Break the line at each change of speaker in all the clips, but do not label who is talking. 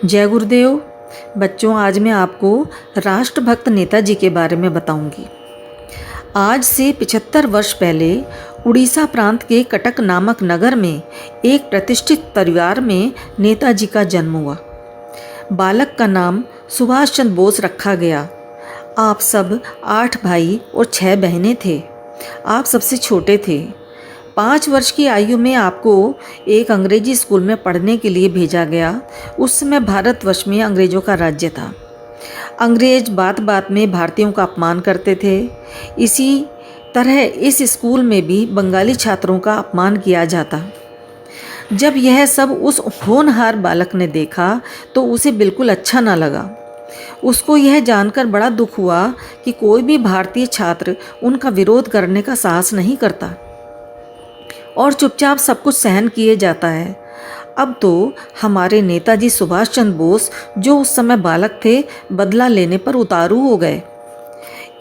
जय गुरुदेव। बच्चों, आज मैं आपको राष्ट्रभक्त नेताजी के बारे में बताऊंगी। आज से 75 वर्ष पहले उड़ीसा प्रांत के कटक नामक नगर में एक प्रतिष्ठित परिवार में नेताजी का जन्म हुआ। बालक का नाम सुभाष चंद्र बोस रखा गया। आप सब 8 भाई और 6 बहनें थे। आप सबसे छोटे थे। 5 वर्ष की आयु में आपको एक अंग्रेजी स्कूल में पढ़ने के लिए भेजा गया। उस समय भारतवर्ष में अंग्रेज़ों का राज्य था। अंग्रेज बात बात में भारतीयों का अपमान करते थे। इसी तरह इस स्कूल में भी बंगाली छात्रों का अपमान किया जाता। जब यह सब उस होनहार बालक ने देखा तो उसे बिल्कुल अच्छा ना लगा। उसको यह जानकर बड़ा दुख हुआ कि कोई भी भारतीय छात्र उनका विरोध करने का साहस नहीं करता और चुपचाप सब कुछ सहन किए जाता है। अब तो हमारे नेताजी सुभाष चंद्र बोस, जो उस समय बालक थे, बदला लेने पर उतारू हो गए।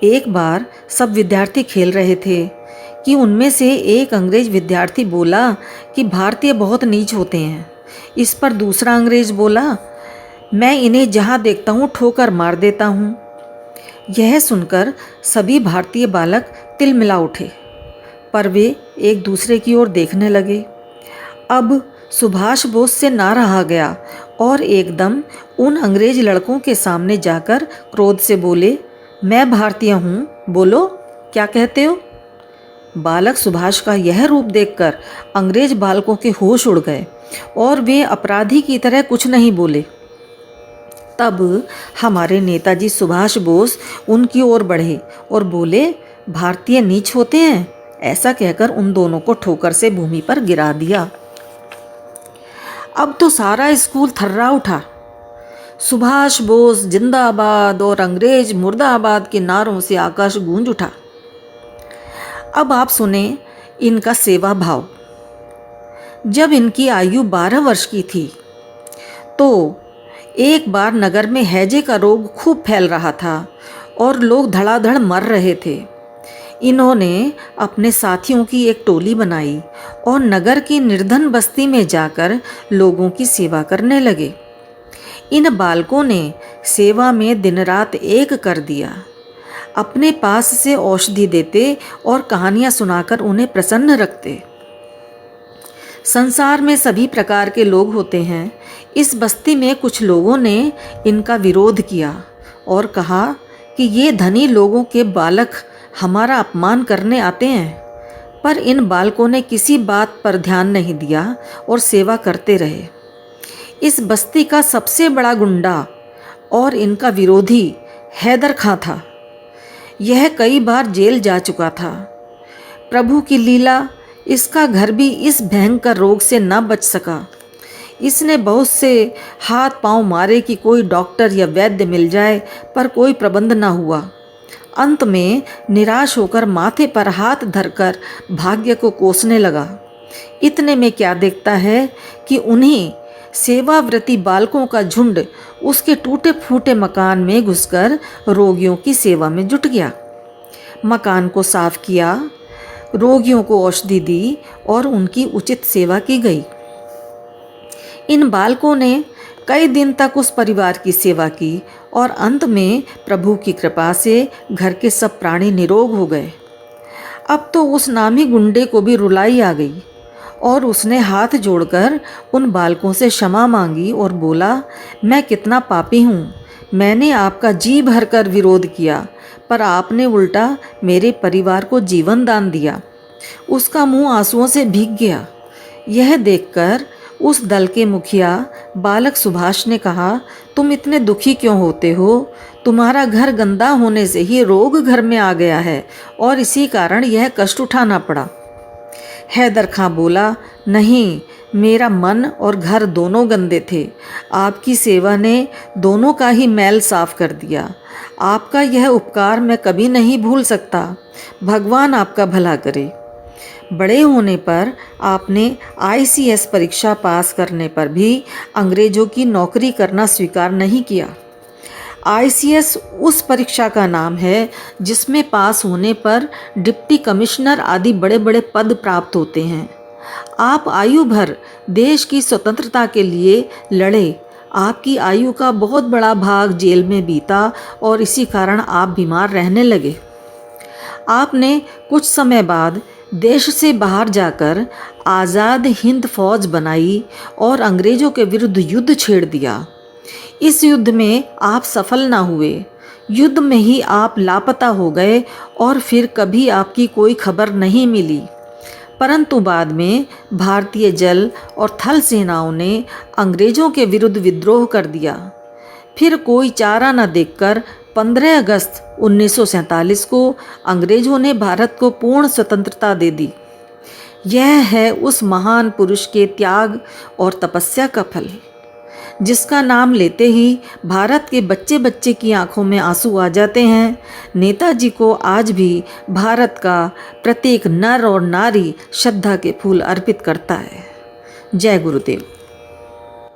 एक बार सब विद्यार्थी खेल रहे थे कि उनमें से एक अंग्रेज विद्यार्थी बोला कि भारतीय बहुत नीच होते हैं। इस पर दूसरा अंग्रेज बोला, मैं इन्हें जहाँ देखता हूँ ठोकर मार देता हूँ। यह सुनकर सभी भारतीय बालक तिलमिला उठे, पर वे एक दूसरे की ओर देखने लगे। अब सुभाष बोस से ना रहा गया और एकदम उन अंग्रेज लड़कों के सामने जाकर क्रोध से बोले, मैं भारतीय हूँ, बोलो क्या कहते हो। बालक सुभाष का यह रूप देखकर अंग्रेज बालकों के होश उड़ गए और वे अपराधी की तरह कुछ नहीं बोले। तब हमारे नेताजी सुभाष बोस उनकी ओर बढ़े और बोले, भारतीय नीच होते हैं। ऐसा कहकर उन दोनों को ठोकर से भूमि पर गिरा दिया। अब तो सारा स्कूल थर्रा उठा। सुभाष बोस जिंदाबाद और अंग्रेज मुर्दाबाद के नारों से आकाश गूंज उठा। अब आप सुने इनका सेवा भाव। जब इनकी आयु 12 वर्ष की थी तो एक बार नगर में हैजे का रोग खूब फैल रहा था और लोग धड़ाधड़ मर रहे थे। इन्होंने अपने साथियों की एक टोली बनाई और नगर की निर्धन बस्ती में जाकर लोगों की सेवा करने लगे। इन बालकों ने सेवा में दिन रात एक कर दिया। अपने पास से औषधि देते और कहानियाँ सुनाकर उन्हें प्रसन्न रखते। संसार में सभी प्रकार के लोग होते हैं। इस बस्ती में कुछ लोगों ने इनका विरोध किया और कहा कि ये धनी लोगों के बालक हमारा अपमान करने आते हैं, पर इन बालकों ने किसी बात पर ध्यान नहीं दिया और सेवा करते रहे। इस बस्ती का सबसे बड़ा गुंडा और इनका विरोधी हैदर खां था। यह कई बार जेल जा चुका था। प्रभु की लीला, इसका घर भी इस भयंकर रोग से न बच सका। इसने बहुत से हाथ पांव मारे कि कोई डॉक्टर या वैद्य मिल जाए, पर कोई प्रबंध न हुआ। अंत में निराश होकर माथे पर हाथ धरकर भाग्य को कोसने लगा। इतने में क्या देखता है कि उन्हीं सेवाव्रती बालकों का झुंड उसके टूटे फूटे मकान में घुसकर रोगियों की सेवा में जुट गया। मकान को साफ किया, रोगियों को औषधि दी और उनकी उचित सेवा की गई। इन बालकों ने कई दिन तक उस परिवार की सेवा की और अंत में प्रभु की कृपा से घर के सब प्राणी निरोग हो गए। अब तो उस नामी गुंडे को भी रुलाई आ गई और उसने हाथ जोड़कर उन बालकों से क्षमा मांगी और बोला, मैं कितना पापी हूँ। मैंने आपका जी भरकर विरोध किया, पर आपने उल्टा मेरे परिवार को जीवन दान दिया। उसका मुंह आंसुओं से भीग गया। यह देखकर उस दल के मुखिया बालक सुभाष ने कहा, तुम इतने दुखी क्यों होते हो। तुम्हारा घर गंदा होने से ही रोग घर में आ गया है और इसी कारण यह कष्ट उठाना पड़ा। हैदर खां बोला, नहीं, मेरा मन और घर दोनों गंदे थे। आपकी सेवा ने दोनों का ही मैल साफ कर दिया। आपका यह उपकार मैं कभी नहीं भूल सकता। भगवान आपका भला करे। बड़े होने पर आपने ICS परीक्षा पास करने पर भी अंग्रेज़ों की नौकरी करना स्वीकार नहीं किया। ICS उस परीक्षा का नाम है जिसमें पास होने पर डिप्टी कमिश्नर आदि बड़े बड़े पद प्राप्त होते हैं। आप आयु भर देश की स्वतंत्रता के लिए लड़े, आपकी आयु का बहुत बड़ा भाग जेल में बीता और इसी कारण आप बीमार रहने लगे। आपने कुछ समय बाद देश से बाहर जाकर आज़ाद हिंद फौज बनाई और अंग्रेज़ों के विरुद्ध युद्ध छेड़ दिया। इस युद्ध में आप सफल ना हुए। युद्ध में ही आप लापता हो गए और फिर कभी आपकी कोई खबर नहीं मिली। परंतु बाद में भारतीय जल और थल सेनाओं ने अंग्रेज़ों के विरुद्ध विद्रोह कर दिया। फिर कोई चारा न देखकर 15 अगस्त 1947 को अंग्रेज़ों ने भारत को पूर्ण स्वतंत्रता दे दी। यह है उस महान पुरुष के त्याग और तपस्या का फल, जिसका नाम लेते ही भारत के बच्चे बच्चे की आंखों में आंसू आ जाते हैं। नेताजी को आज भी भारत का प्रत्येक नर और नारी श्रद्धा के फूल अर्पित करता है। जय गुरुदेव।